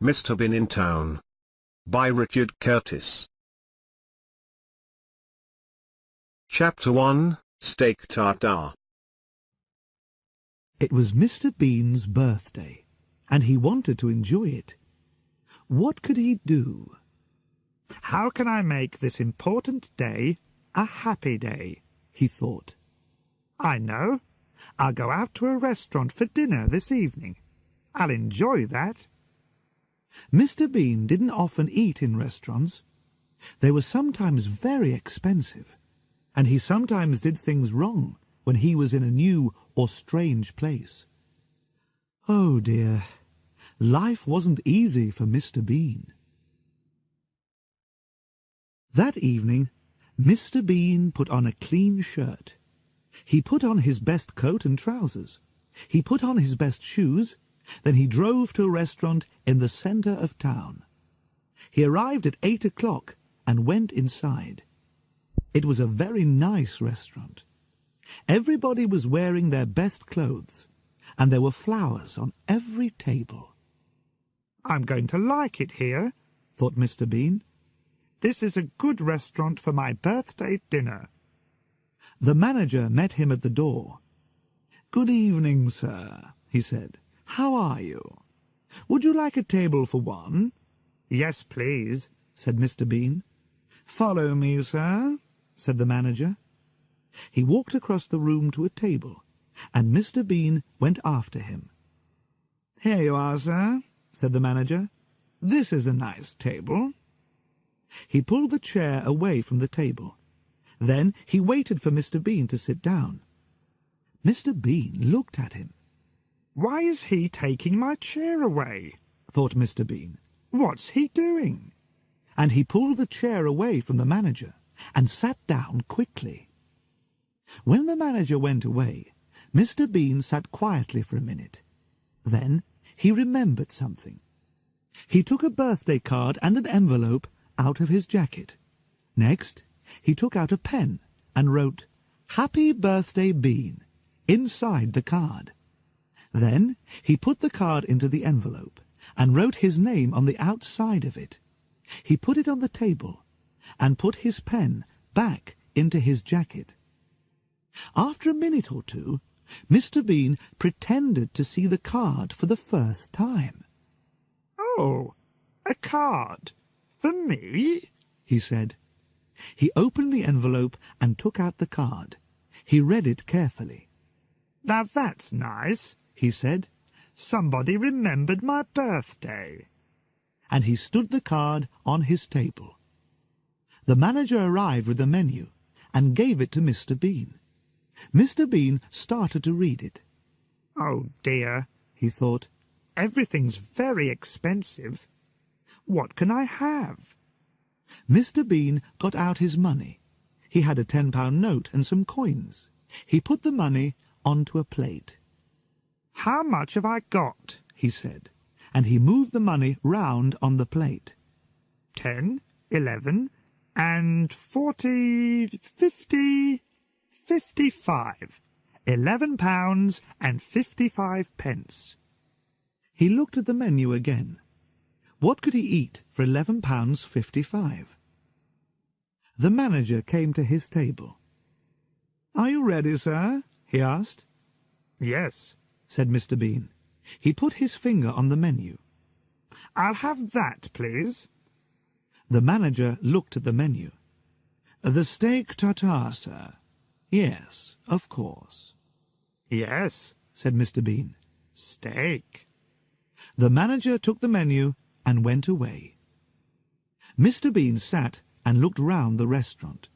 Mr. Bean in Town. By Richard Curtis. Chapter 1, Steak Tartare. It was Mr. Bean's birthday, and he wanted to enjoy it. What could he do? "How can I make this important day a happy day?" he thought. "I know. I'll go out to a restaurant for dinner this evening. I'll enjoy that." Mr. Bean didn't often eat in restaurants. They were sometimes very expensive, and he sometimes did things wrong when he was in a new or strange place. Oh dear, life wasn't easy for Mr. Bean. That evening, Mr. Bean put on a clean shirt. He put on his best coat and trousers. He put on his best shoes. Then he drove to a restaurant in the centre of town. He arrived at 8 o'clock and went inside. It was a very nice restaurant. Everybody was wearing their best clothes, and there were flowers on every table. "I'm going to like it here," thought Mr. Bean. "This is a good restaurant for my birthday dinner." The manager met him at the door. "Good evening, sir," he said. "How are you? Would you like a table for one?" "Yes, please," said Mr. Bean. "Follow me, sir," said the manager. He walked across the room to a table, and Mr. Bean went after him. "Here you are, sir," said the manager. "This is a nice table." He pulled the chair away from the table. Then he waited for Mr. Bean to sit down. Mr. Bean looked at him. "Why is he taking my chair away?" thought Mr. Bean. "What's he doing?" And he pulled the chair away from the manager and sat down quickly. When the manager went away, Mr. Bean sat quietly for a minute. Then he remembered something. He took a birthday card and an envelope out of his jacket. Next, he took out a pen and wrote, "Happy Birthday, Bean," inside the card. Then he put the card into the envelope and wrote his name on the outside of it. He put it on the table and put his pen back into his jacket. After a minute or two, Mr. Bean pretended to see the card for the first time. "Oh, a card? For me?" he said. He opened the envelope and took out the card. He read it carefully. "Now that's nice," he said. "Somebody remembered my birthday." And he stood the card on his table. The manager arrived with the menu and gave it to Mr. Bean. Mr. Bean started to read it. "Oh dear," he thought. "Everything's very expensive. What can I have?" Mr. Bean got out his money. He had a £10 note and some coins. He put the money onto a plate. "How much have I got?" he said, and he moved the money round on the plate. 10, 11, and 40, 50, 55. £11 and 55 pence. He looked at the menu again. What could he eat for £11 55? The manager came to his table. "Are you ready, sir?" he asked. "Yes," said Mr. Bean. He put his finger on the menu. "I'll have that, please." The manager looked at the menu. "The steak tartare, sir." "Yes, of course." "Yes," said Mr. Bean. "Steak." The manager took the menu and went away. Mr. Bean sat and looked round the restaurant.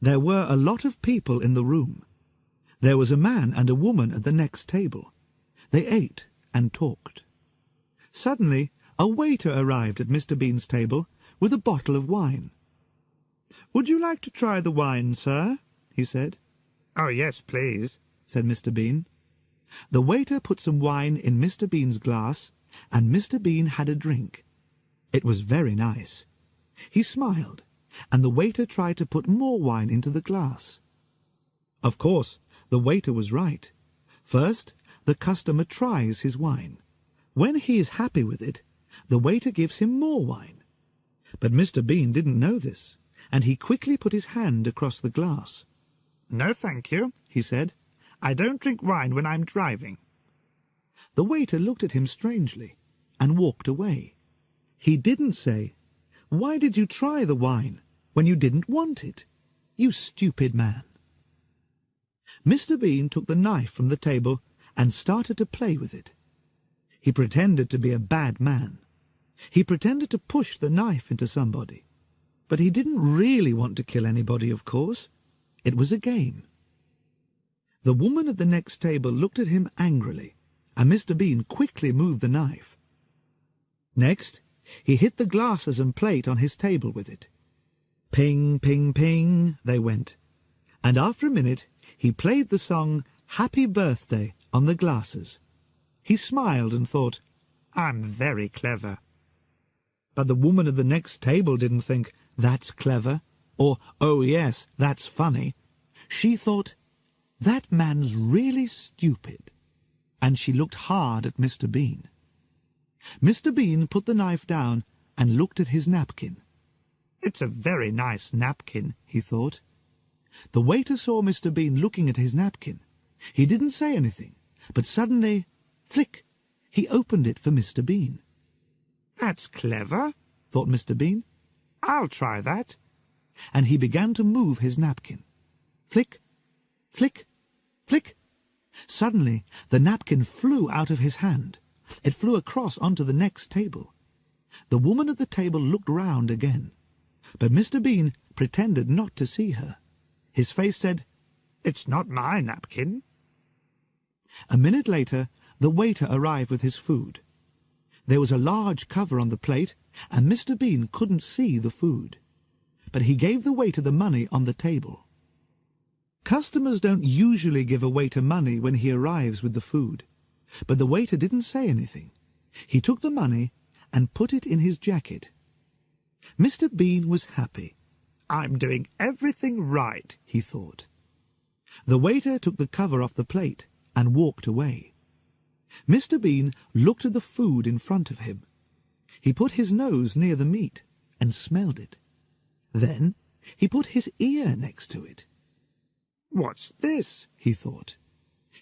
There were a lot of people in the room. There was a man and a woman at the next table. They ate and talked. Suddenly, a waiter arrived at Mr. Bean's table with a bottle of wine. "Would you like to try the wine, sir?" he said. "Oh, yes, please," said Mr. Bean. The waiter put some wine in Mr. Bean's glass, and Mr. Bean had a drink. It was very nice. He smiled, and the waiter tried to put more wine into the glass. Of course, the waiter was right. First, the customer tries his wine. When he is happy with it, the waiter gives him more wine. But Mr. Bean didn't know this, and he quickly put his hand across the glass. "No, thank you," he said. "I don't drink wine when I'm driving." The waiter looked at him strangely and walked away. He didn't say, "Why did you try the wine when you didn't want it? You stupid man." Mr. Bean took the knife from the table and started to play with it. He pretended to be a bad man. He pretended to push the knife into somebody. But he didn't really want to kill anybody, of course. It was a game. The woman at the next table looked at him angrily, and Mr. Bean quickly moved the knife. Next, he hit the glasses and plate on his table with it. Ping, ping, ping, they went, and after a minute he played the song "Happy Birthday" on the glasses. He smiled and thought, "I'm very clever." But the woman at the next table didn't think, "That's clever," or "Oh yes, that's funny." She thought, "That man's really stupid," and she looked hard at Mr. Bean. Mr. Bean put the knife down and looked at his napkin. "It's a very nice napkin," he thought. The waiter saw Mr. Bean looking at his napkin. He didn't say anything, but suddenly, flick, he opened it for Mr. Bean. "That's clever," thought Mr. Bean. "I'll try that." And he began to move his napkin. Flick, flick, flick. Suddenly the napkin flew out of his hand. It flew across onto the next table. The woman at the table looked round again, but Mr. Bean pretended not to see her. His face said, "It's not my napkin." A minute later, the waiter arrived with his food. There was a large cover on the plate, and Mr. Bean couldn't see the food. But he gave the waiter the money on the table. Customers don't usually give a waiter money when he arrives with the food, but the waiter didn't say anything. He took the money and put it in his jacket. Mr. Bean was happy. "I'm doing everything right," he thought. The waiter took the cover off the plate and walked away. Mr. Bean looked at the food in front of him. He put his nose near the meat and smelled it. Then he put his ear next to it. "What's this?" he thought.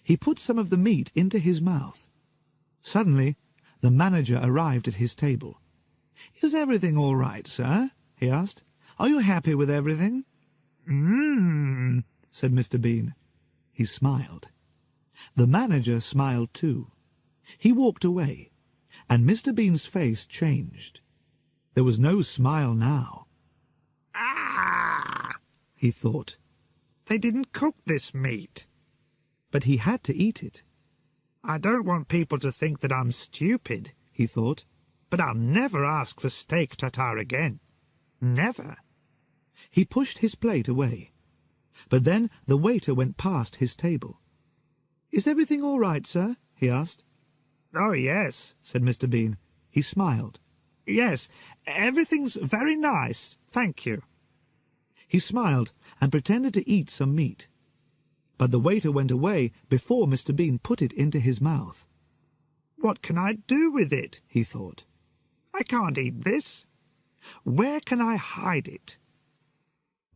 He put some of the meat into his mouth. Suddenly, the manager arrived at his table. "Is everything all right, sir?" he asked. "Are you happy with everything?" Said Mr. Bean. He smiled. The manager smiled too. He walked away, and Mr. Bean's face changed. There was no smile now. "Ah!" he thought. "They didn't cook this meat." But he had to eat it. "I don't want people to think that I'm stupid," he thought, "but I'll never ask for steak tartare again. Never." He pushed his plate away. But then the waiter went past his table. "Is everything all right, sir?" he asked. "Oh, yes," said Mr. Bean. He smiled. "Yes, everything's very nice, thank you." He smiled and pretended to eat some meat. But the waiter went away before Mr. Bean put it into his mouth. "What can I do with it?" he thought. "I can't eat this. Where can I hide it?"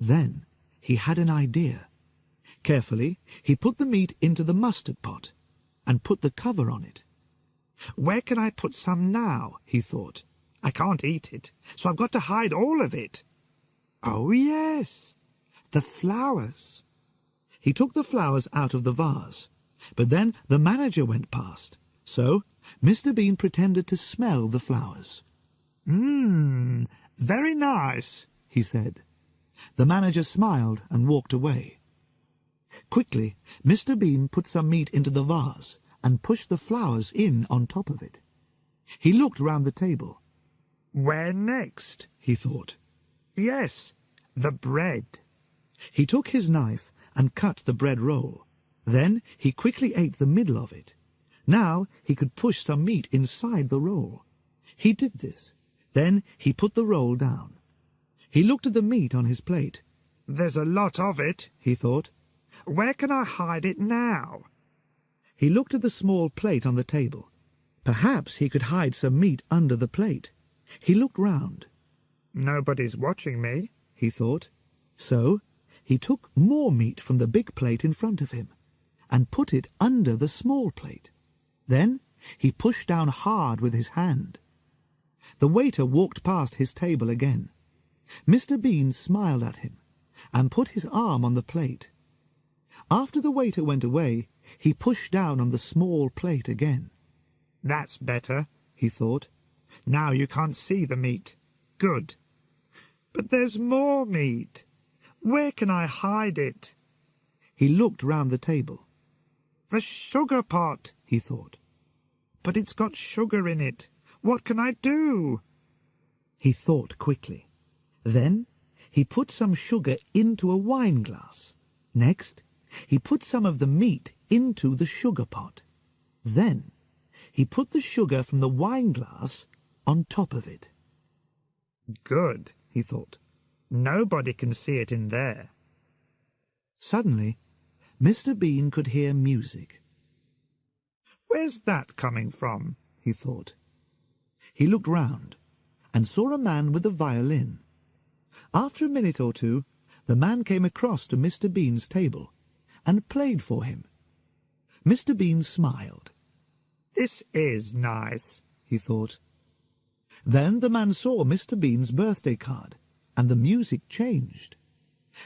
Then he had an idea. Carefully, he put the meat into the mustard pot and put the cover on it. "Where can I put some now?" he thought. "I can't eat it, so I've got to hide all of it. Oh, yes, the flowers." He took the flowers out of the vase, but then the manager went past, so Mr. Bean pretended to smell the flowers. Very nice," he said. The manager smiled and walked away. Quickly, Mr. Bean put some meat into the vase and pushed the flowers in on top of it. He looked round the table. "Where next?" he thought. "Yes, the bread." He took his knife and cut the bread roll. Then he quickly ate the middle of it. Now he could push some meat inside the roll. He did this. Then he put the roll down. He looked at the meat on his plate. "There's a lot of it," he thought. "Where can I hide it now?" He looked at the small plate on the table. Perhaps he could hide some meat under the plate. He looked round. Nobody's watching me, he thought. So he took more meat from the big plate in front of him and put it under the small plate. Then he pushed down hard with his hand. The waiter walked past his table again. Mr. Bean smiled at him and put his arm on the plate. After the waiter went away, he pushed down on the small plate again. That's better, he thought. Now you can't see the meat. Good. But there's more meat. Where can I hide it? He looked round the table. The sugar pot, he thought. But it's got sugar in it. What can I do? He thought quickly. Then he put some sugar into a wine glass. Next, he put some of the meat into the sugar pot. Then he put the sugar from the wine glass on top of it. Good, he thought. Nobody can see it in there. Suddenly, Mr. Bean could hear music. Where's that coming from? He thought. He looked round and saw a man with a violin. After a minute or two, the man came across to Mr. Bean's table and played for him. Mr. Bean smiled. This is nice, he thought. Then the man saw Mr. Bean's birthday card, and the music changed.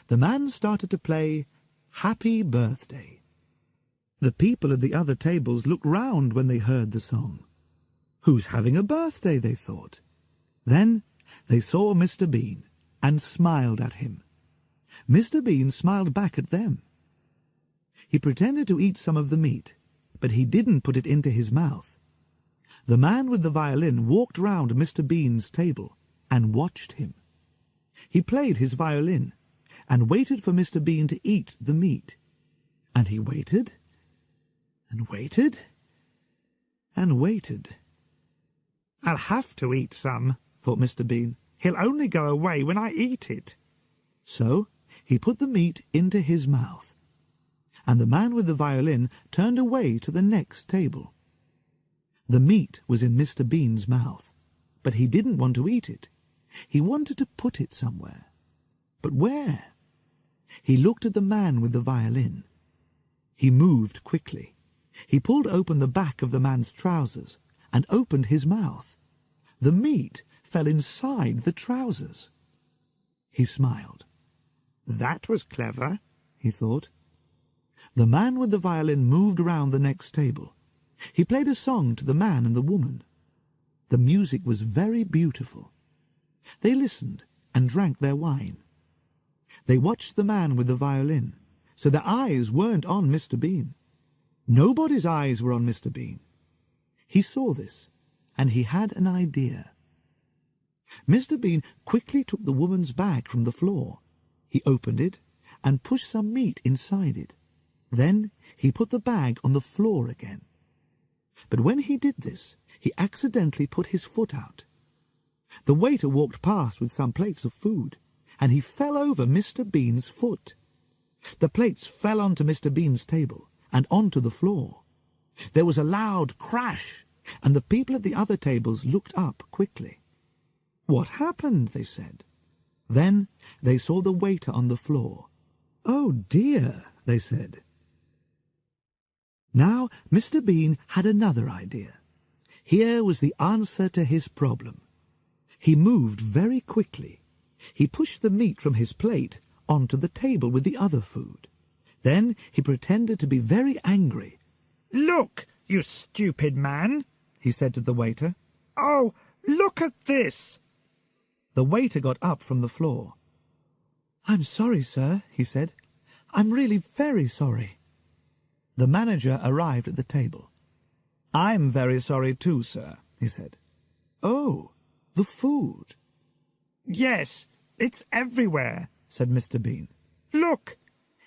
The man started to play Happy Birthday. The people at the other tables looked round when they heard the song. Who's having a birthday, they thought. Then they saw Mr. Bean and smiled at him. Mr. Bean smiled back at them. He pretended to eat some of the meat, but he didn't put it into his mouth. The man with the violin walked round Mr. Bean's table and watched him. He played his violin and waited for Mr. Bean to eat the meat. And he waited and waited and waited. I'll have to eat some, thought Mr. Bean. He'll only go away when I eat it. So he put the meat into his mouth, and the man with the violin turned away to the next table. The meat was in Mr. Bean's mouth, but he didn't want to eat it. He wanted to put it somewhere. But where? He looked at the man with the violin. He moved quickly. He pulled open the back of the man's trousers and opened his mouth. The meat fell inside the trousers. He smiled. That was clever, he thought. The man with the violin moved round the next table. He played a song to the man and the woman. The music was very beautiful. They listened and drank their wine. They watched the man with the violin, so their eyes weren't on Mr. Bean. Nobody's eyes were on Mr. Bean. He saw this, and he had an idea. Mr. Bean quickly took the woman's bag from the floor. He opened it and pushed some meat inside it. Then he put the bag on the floor again. But when he did this, he accidentally put his foot out. The waiter walked past with some plates of food, and he fell over Mr. Bean's foot. The plates fell onto Mr. Bean's table and onto the floor. There was a loud crash, and the people at the other tables looked up quickly. "What happened?" they said. Then they saw the waiter on the floor. "Oh dear," they said. Now Mr. Bean had another idea. Here was the answer to his problem. He moved very quickly. He pushed the meat from his plate onto the table with the other food. Then he pretended to be very angry. "Look, you stupid man," he said to the waiter. "Oh, look at this." The waiter got up from the floor. "I'm sorry, sir," he said. "I'm really very sorry." The manager arrived at the table. "I'm very sorry too, sir," he said. "Oh, the food." "Yes, it's everywhere," said Mr. Bean. "Look,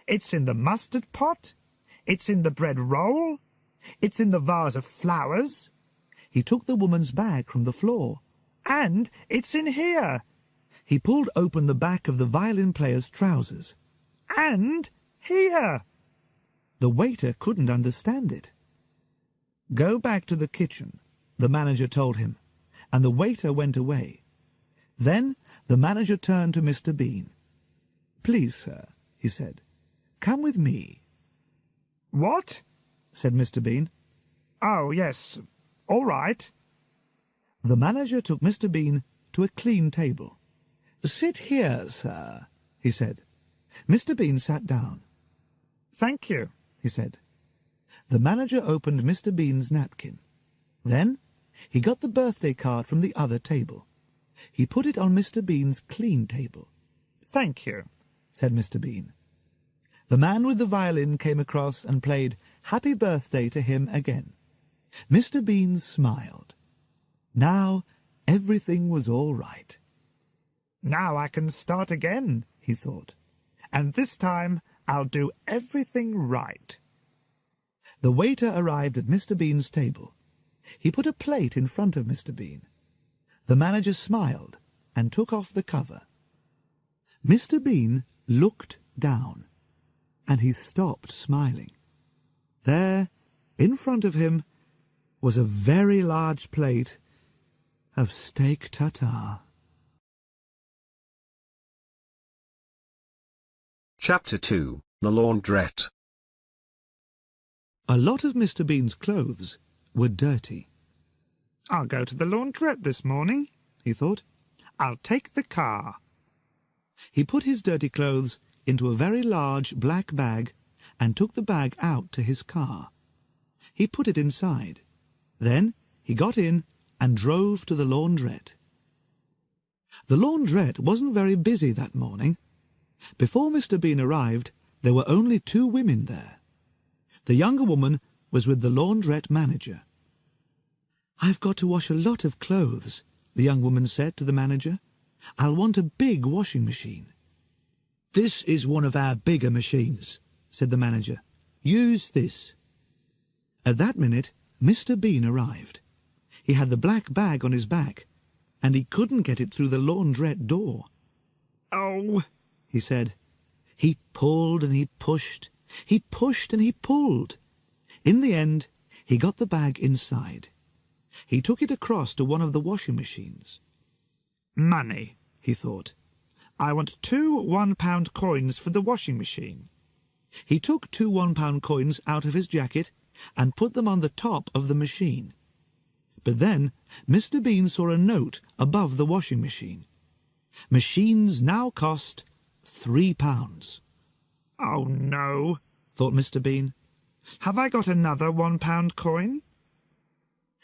it's in the mustard pot, it's in the bread roll, it's in the vase of flowers." He took the woman's bag from the floor. "And it's in here." He pulled open the back of the violin player's trousers. "And here." The waiter couldn't understand it. "Go back to the kitchen," the manager told him, and the waiter went away. Then the manager turned to Mr. Bean. "Please, sir," he said, "come with me." "What?" said Mr. Bean. "Oh, yes, all right." The manager took Mr. Bean to a clean table. "Sit here, sir," he said. Mr. Bean sat down. "Thank you," he said. The manager opened Mr. Bean's napkin. Then he got the birthday card from the other table. He put it on Mr. Bean's clean table. "Thank you," said Mr. Bean. The man with the violin came across and played Happy Birthday to him again. Mr. Bean smiled. Now everything was all right. "Now I can start again," he thought, "and this time I'll do everything right." The waiter arrived at Mr. Bean's table. He put a plate in front of Mr. Bean. The manager smiled and took off the cover. Mr. Bean looked down, and he stopped smiling. There, in front of him, was a very large plate of steak tartare. Chapter 2, The Laundrette. A lot of Mr. Bean's clothes were dirty. "I'll go to the laundrette this morning," he thought. "I'll take the car." He put his dirty clothes into a very large black bag and took the bag out to his car. He put it inside. Then he got in and drove to the laundrette. The laundrette wasn't very busy that morning. Before Mr. Bean arrived, there were only 2 women there. The younger woman was with the laundrette manager. "I've got to wash a lot of clothes," the young woman said to the manager. "I'll want a big washing machine." "This is one of our bigger machines," said the manager. "Use this." At that minute, Mr. Bean arrived. He had the black bag on his back, and he couldn't get it through the laundrette door. "Oh," he said. He pulled and he pushed. He pushed and he pulled. In the end, he got the bag inside. He took it across to one of the washing machines. "Money," he thought. "I want 2 one-pound coins for the washing machine." He took 2 one-pound coins out of his jacket and put them on the top of the machine. But then Mr. Bean saw a note above the washing machine. Machines now cost £3. "Oh, no," thought Mr. Bean. "Have I got another one-pound coin?"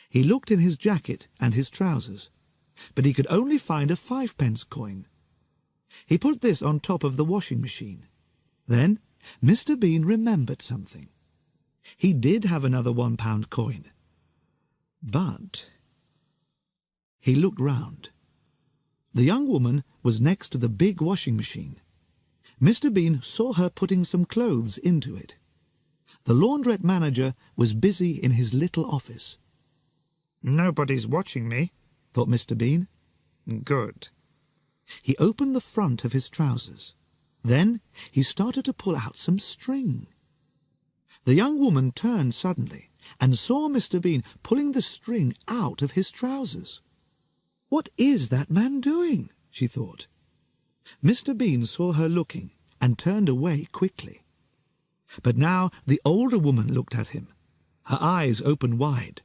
He looked in his jacket and his trousers, but he could only find a 5-pence coin. He put this on top of the washing machine. Then Mr. Bean remembered something. He did have another 1-pound coin. But he looked round. The young woman was next to the big washing machine. Mr. Bean saw her putting some clothes into it. The laundrette manager was busy in his little office. "Nobody's watching me," thought Mr. Bean. "Good." He opened the front of his trousers. Then he started to pull out some string. The young woman turned suddenly and saw Mr. Bean pulling the string out of his trousers. "What is that man doing?" she thought. Mr. Bean saw her looking and turned away quickly. But now the older woman looked at him. Her eyes opened wide.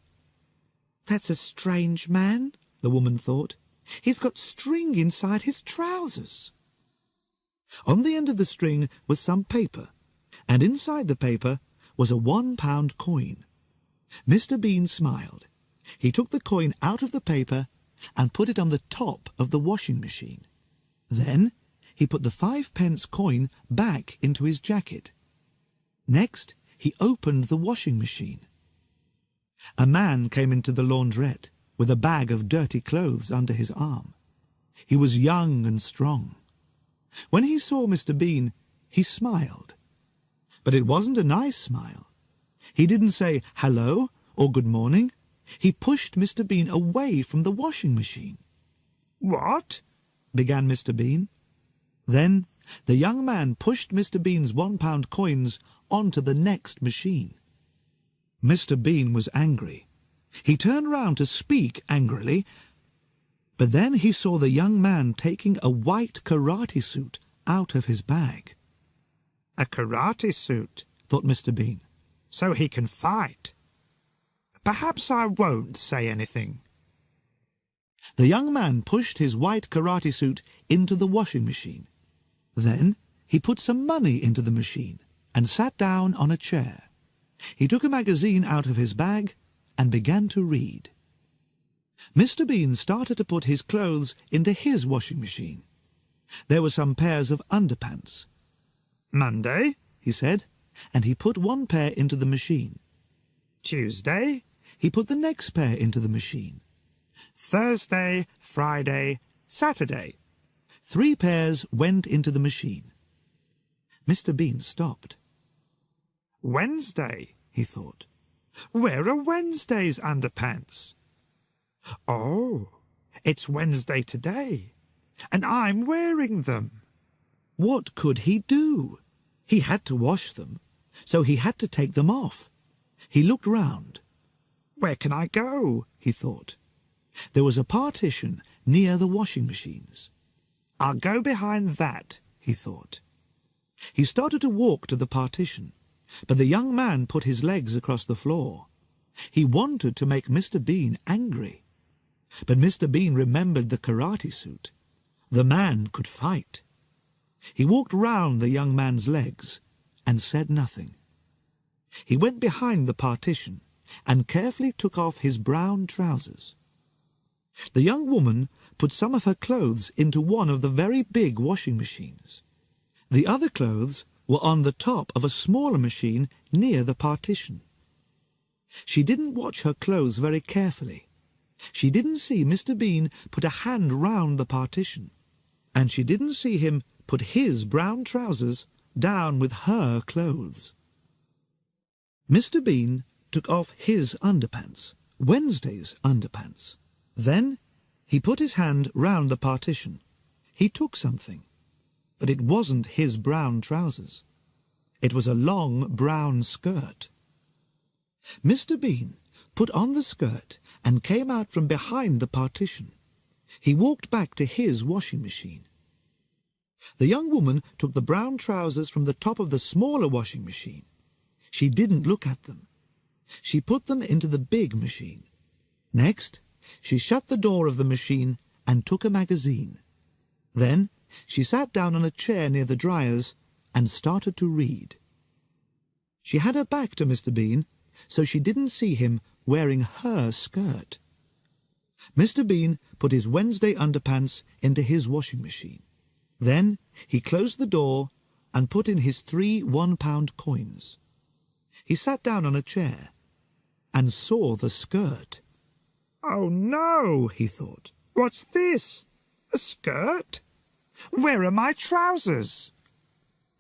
"That's a strange man," the woman thought. "He's got string inside his trousers." On the end of the string was some paper, and inside the paper was a 1-pound coin. Mr. Bean smiled. He took the coin out of the paper and put it on the top of the washing machine. Then he put the 5-pence coin back into his jacket. Next, he opened the washing machine. A man came into the laundrette with a bag of dirty clothes under his arm. He was young and strong. When he saw Mr. Bean, he smiled. But it wasn't a nice smile. He didn't say hello or good morning. He pushed Mr. Bean away from the washing machine. "What?" began Mr. Bean. Then the young man pushed Mr. Bean's 1-pound coins onto the next machine. Mr. Bean was angry. He turned round to speak angrily, but then he saw the young man taking a white karate suit out of his bag. A karate suit, thought Mr. Bean. So he can fight. Perhaps I won't say anything. The young man pushed his white karate suit into the washing machine. Then he put some money into the machine and sat down on a chair. He took a magazine out of his bag and began to read. Mr. Bean started to put his clothes into his washing machine. There were some pairs of underpants. Monday, he said, and he put one pair into the machine. Tuesday, he put the next pair into the machine. Thursday, Friday, Saturday. 3 pairs went into the machine. Mr. Bean stopped. Wednesday, he thought. Where are Wednesday's underpants? Oh, it's Wednesday today, and I'm wearing them. What could he do? He had to wash them, so he had to take them off. He looked round. Where can I go? He thought. There was a partition near the washing machines. I'll go behind that, he thought. He started to walk to the partition, but the young man put his legs across the floor. He wanted to make Mr. Bean angry. But Mr. Bean remembered the karate suit. The man could fight. He walked round the young man's legs and said nothing. He went behind the partition and carefully took off his brown trousers. The young woman put some of her clothes into one of the very big washing machines. The other clothes were on the top of a smaller machine near the partition. She didn't watch her clothes very carefully. She didn't see Mr. Bean put a hand round the partition, and she didn't see him put his brown trousers down with her clothes. Mr. Bean took off his underpants, Wednesday's underpants. Then he put his hand round the partition. He took something, but it wasn't his brown trousers. It was a long brown skirt. Mr. Bean put on the skirt and came out from behind the partition. He walked back to his washing machine. The young woman took the brown trousers from the top of the smaller washing machine. She didn't look at them. She put them into the big machine. Next, she shut the door of the machine and took a magazine. Then she sat down on a chair near the dryers and started to read. She had her back to Mr. Bean, so she didn't see him wearing her skirt. Mr. Bean put his Wednesday underpants into his washing machine. Then he closed the door and put in his 3 one-pound coins. He sat down on a chair and saw the skirt. Oh, no, he thought. What's this? A skirt? Where are my trousers?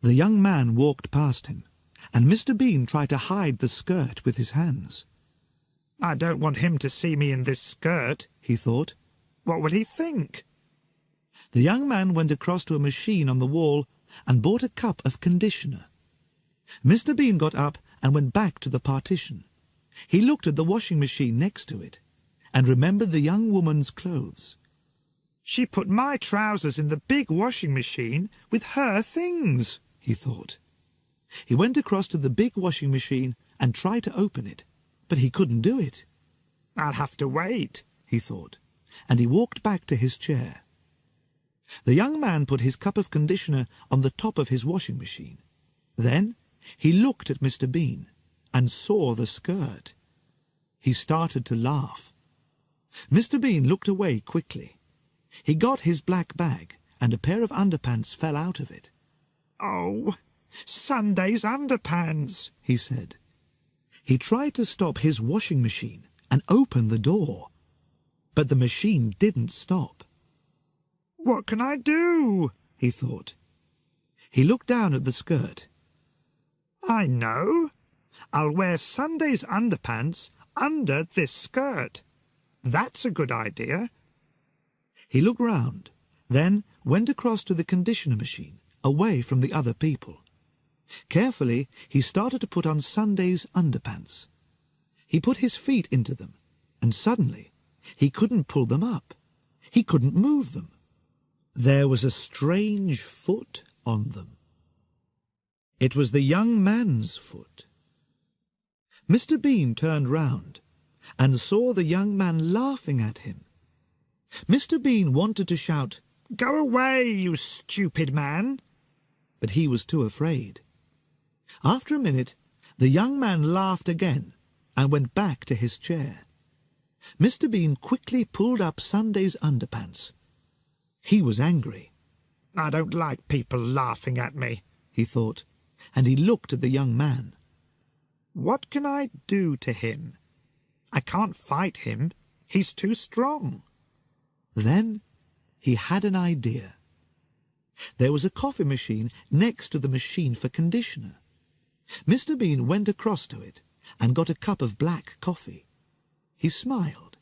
The young man walked past him, and Mr. Bean tried to hide the skirt with his hands. I don't want him to see me in this skirt, he thought. What would he think? The young man went across to a machine on the wall and bought a cup of conditioner. Mr. Bean got up and went back to the partition. He looked at the washing machine next to it and remembered the young woman's clothes. She put my trousers in the big washing machine with her things, he thought. He went across to the big washing machine and tried to open it, but he couldn't do it. I'll have to wait, he thought, and he walked back to his chair. The young man put his cup of conditioner on the top of his washing machine. Then he looked at Mr. Bean and saw the skirt. He started to laugh. Mr. Bean looked away quickly. He got his black bag, and a pair of underpants fell out of it. Oh, Sunday's underpants, he said. He tried to stop his washing machine and open the door, but the machine didn't stop. What can I do? He thought. He looked down at the skirt. I know. I'll wear Sunday's underpants under this skirt. That's a good idea. He looked round, then went across to the conditioner machine, away from the other people. Carefully, he started to put on Sunday's underpants. He put his feet into them, and suddenly he couldn't pull them up. He couldn't move them. There was a strange foot on them. It was the young man's foot. Mr. Bean turned round and saw the young man laughing at him. Mr. Bean wanted to shout, "Go away, you stupid man!" but he was too afraid. After a minute, the young man laughed again and went back to his chair. Mr. Bean quickly pulled up Sunday's underpants. He was angry. "I don't like people laughing at me," he thought, and he looked at the young man. "What can I do to him? I can't fight him. He's too strong." Then he had an idea. There was a coffee machine next to the machine for conditioner. Mr. Bean went across to it and got a cup of black coffee. He smiled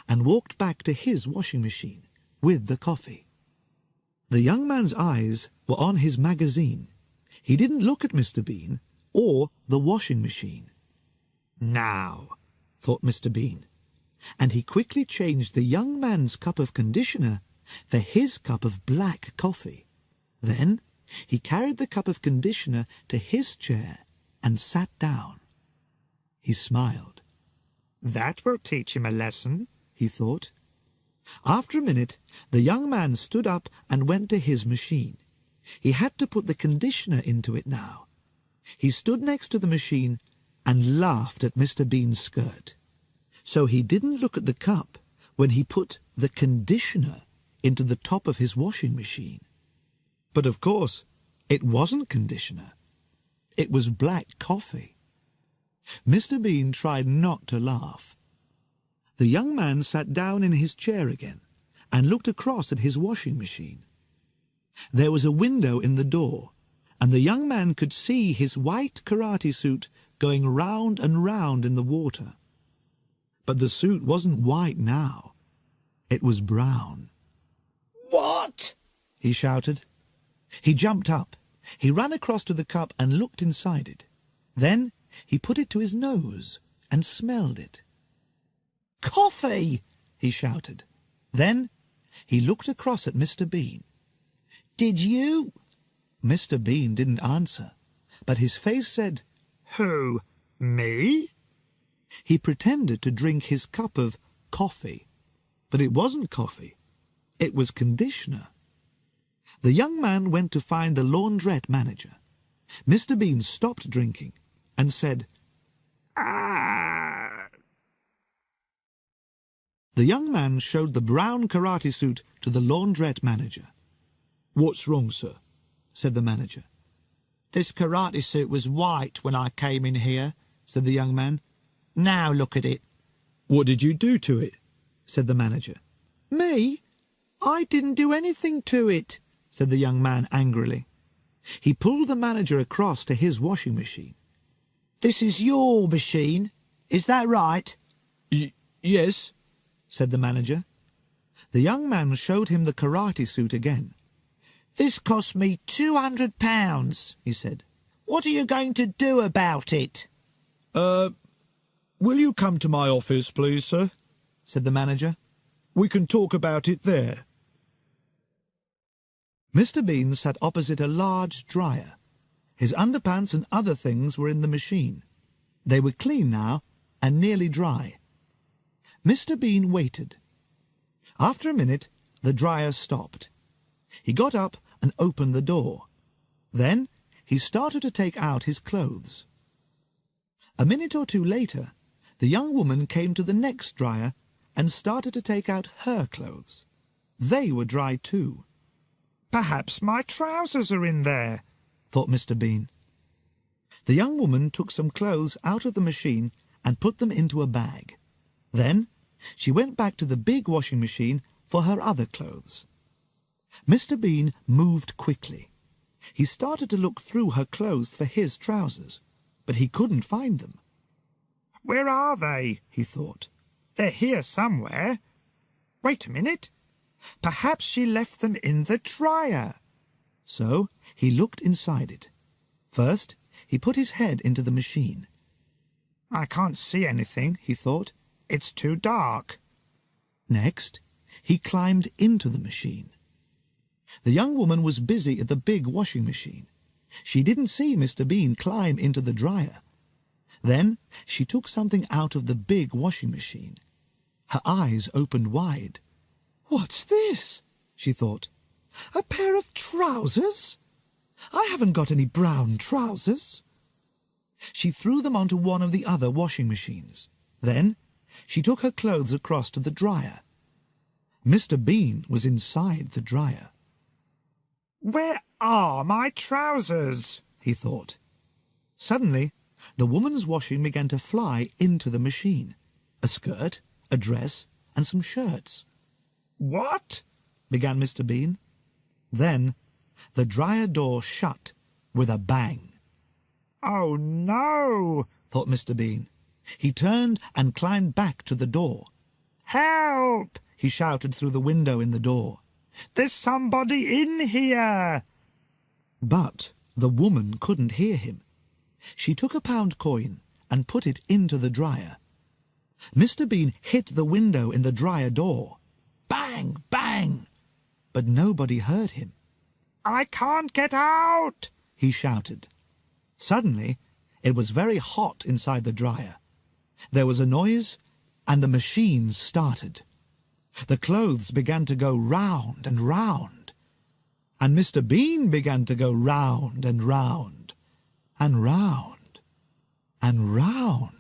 and walked back to his washing machine with the coffee. The young man's eyes were on his magazine. He didn't look at Mr. Bean or the washing machine. "Now," thought Mr. Bean, and he quickly changed the young man's cup of conditioner for his cup of black coffee. Then he carried the cup of conditioner to his chair and sat down. He smiled. "That will teach him a lesson," he thought. After a minute, the young man stood up and went to his machine. He had to put the conditioner into it now. He stood next to the machine and laughed at Mr. Bean's skirt. So he didn't look at the cup when he put the conditioner into the top of his washing machine. But of course, it wasn't conditioner. It was black coffee. Mr. Bean tried not to laugh. The young man sat down in his chair again and looked across at his washing machine. There was a window in the door, and the young man could see his white karate suit going round and round in the water. But the suit wasn't white now. It was brown. "What?" he shouted. He jumped up. He ran across to the cup and looked inside it. Then he put it to his nose and smelled it. "Coffee!" he shouted. Then he looked across at Mr. Bean. "Did you?" Mr. Bean didn't answer, but his face said, "Who? Me?" He pretended to drink his cup of coffee, but it wasn't coffee. It was conditioner. The young man went to find the laundrette manager. Mr. Bean stopped drinking and said, "Ah!" The young man showed the brown karate suit to the laundrette manager. "What's wrong, sir?" said the manager. "This karate suit was white when I came in here," said the young man. "Now look at it." "What did you do to it?" said the manager. "Me? I didn't do anything to it," said the young man angrily. He pulled the manager across to his washing machine. "This is your machine, is that right?" Yes," said the manager. The young man showed him the karate suit again. "This cost me £200, he said. "What are you going to do about it?" Will you come to my office, please, sir?" said the manager. "We can talk about it there." Mr. Bean sat opposite a large dryer. His underpants and other things were in the machine. They were clean now and nearly dry. Mr. Bean waited. After a minute, the dryer stopped. He got up and opened the door. Then he started to take out his clothes. A minute or two later, the young woman came to the next dryer and started to take out her clothes. They were dry too. "Perhaps my trousers are in there," thought Mr. Bean. The young woman took some clothes out of the machine and put them into a bag. Then she went back to the big washing machine for her other clothes. Mr. Bean moved quickly. He started to look through her clothes for his trousers, but he couldn't find them. "Where are they?" he thought. "They're here somewhere. Wait a minute. Perhaps she left them in the dryer." So he looked inside it. First, he put his head into the machine. "I can't see anything," He thought. It's too dark. Next, he climbed into the machine. The young woman was busy at the big washing machine. She didn't see Mr. Bean climb into the dryer. Then she took something out of the big washing machine. Her eyes opened wide. "What's this?" she thought. "A pair of trousers? I haven't got any brown trousers." She threw them onto one of the other washing machines. Then she took her clothes across to the dryer. Mr. Bean was inside the dryer. Where are my trousers? He thought. Suddenly, the woman's washing began to fly into the machine. A skirt, a dress, and some shirts. What? Began Mr. Bean. Then the dryer door shut with a bang. Oh, no, thought Mr. Bean. He turned and climbed back to the door. Help! He shouted through the window in the door. There's somebody in here! But the woman couldn't hear him. She took a pound coin and put it into the dryer. Mr. Bean hit the window in the dryer door. Bang! Bang! But nobody heard him. I can't get out! He shouted. Suddenly, it was very hot inside the dryer. There was a noise, and the machine started. The clothes began to go round and round, and Mr. Bean began to go round and round, and round, and round.